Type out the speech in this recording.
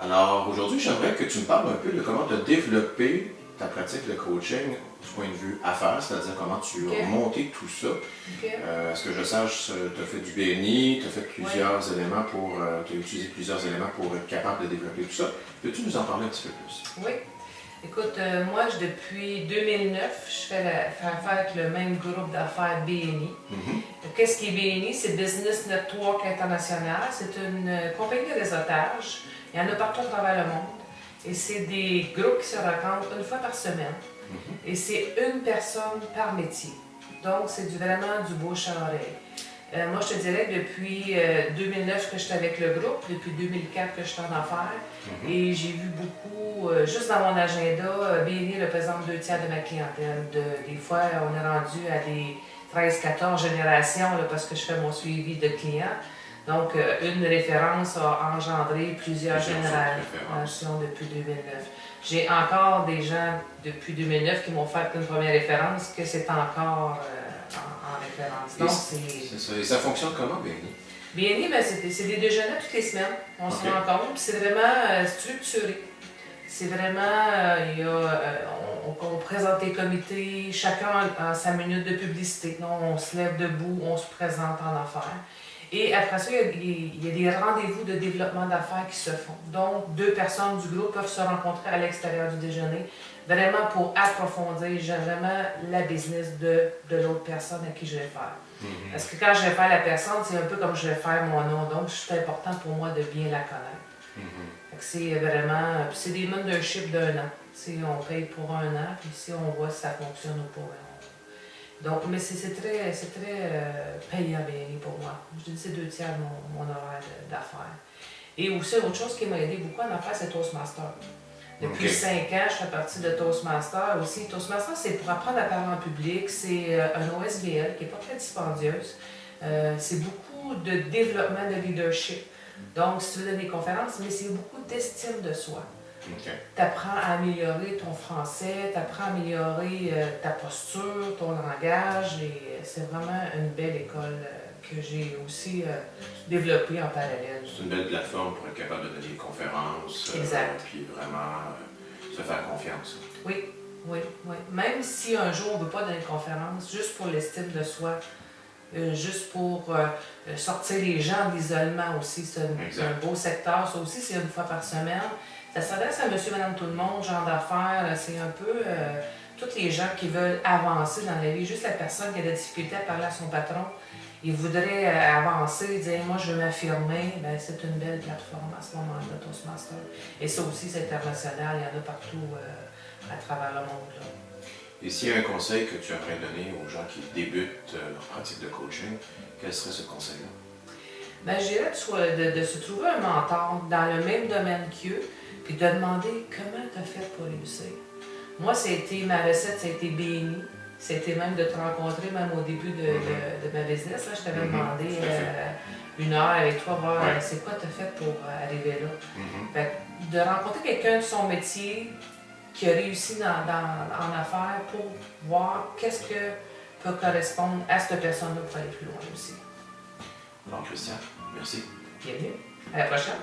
Alors aujourd'hui, j'aimerais que tu me parles un peu de comment tu as développé ta pratique de coaching du point de vue affaires, c'est-à-dire comment tu as monté tout ça. À ce que je sache, tu as fait du BNI, tu as fait plusieurs éléments pour, tu as utilisé plusieurs éléments pour être capable de développer tout ça. Peux-tu nous en parler un petit peu plus? Oui. Écoute, moi, depuis 2009, je fais affaire avec le même groupe d'affaires BNI. Qu'est-ce qui est BNI? C'est Business Network International. C'est une compagnie de réseautage. Il y en a partout à travers le monde. Et c'est des groupes qui se rencontrent une fois par semaine. Et c'est une personne par métier. Donc, c'est vraiment du bouche à oreille. Moi, je te dirais que depuis 2009 que je suis avec le groupe, depuis 2004 que je suis en affaires, et j'ai vu beaucoup, juste dans mon agenda, BNI représente 2/3 de ma clientèle. Des fois, on est rendu à des 13-14 générations là, parce que je fais mon suivi de clients. Donc, une référence a engendré plusieurs générations depuis 2009. J'ai encore des gens depuis 2009 qui m'ont fait une première référence que c'est encore en référence. Donc, c'est ça. Et ça fonctionne comment, BNI? BNI, ben, c'est des déjeuners toutes les semaines. On se rencontre, puis c'est vraiment structuré. C'est vraiment, on présente les comités, chacun a sa minute de publicité. Donc, on se lève debout, on se présente en affaires. Et après ça, il y a des rendez-vous de développement d'affaires qui se font. Donc, 2 personnes du groupe peuvent se rencontrer à l'extérieur du déjeuner, vraiment pour approfondir vraiment la business de l'autre personne à qui je vais faire. Parce que quand je vais faire la personne, c'est un peu comme je vais faire mon nom. Donc, c'est important pour moi de bien la connaître. C'est vraiment, c'est des memberships d'1 an. On paye pour 1 an, puis ici, on voit si ça fonctionne ou pas. Donc, mais c'est très payant BNI pour moi. Je te dis, c'est 2/3 de mon horaire d'affaires. Et aussi, autre chose qui m'a aidé beaucoup en affaires, c'est Toastmaster. Depuis 5 ans, je fais partie de Toastmaster aussi. Toastmaster, c'est pour apprendre à parler en public. C'est un OSBL qui n'est pas très dispendieuse. C'est beaucoup de développement de leadership. Donc, si tu veux donner des conférences, mais c'est beaucoup d'estime de soi. Tu apprends à améliorer ton français, tu apprends à améliorer ta posture, ton langage, et c'est vraiment une belle école que j'ai aussi développée en parallèle. C'est une belle plateforme pour être capable de donner des conférences, puis vraiment se faire confiance. Oui. Même si un jour on ne veut pas donner une conférence, juste pour l'estime de soi, juste pour sortir les gens d'isolement aussi, c'est un beau secteur. Ça aussi, c'est 1 fois par semaine. Ça s'adresse à monsieur, madame, tout le monde, genre d'affaires. C'est un peu tous les gens qui veulent avancer dans la vie. Juste la personne qui a des difficultés à parler à son patron, il voudrait avancer, dire « moi, je veux m'affirmer », ben, c'est une belle plateforme à ce moment-là, Toastmaster. Et ça aussi, c'est international. Il y en a partout à travers le monde. Là. Et s'il y a un conseil que tu aimerais donner aux gens qui débutent leur pratique de coaching, quel serait ce conseil-là? Ben, je dirais de se trouver un mentor dans le même domaine qu'eux, puis de demander comment tu as fait pour réussir. Moi, ma recette, ça a été BNI. C'était même de te rencontrer, même au début de ma business. Là, je t'avais demandé 1 heure avec toi, voir c'est quoi tu as fait pour arriver là. Fait, de rencontrer quelqu'un de son métier qui a réussi en affaires pour voir qu'est-ce que peut correspondre à cette personne-là pour aller plus loin aussi. Alors, Christian, merci. Bienvenue. À la prochaine.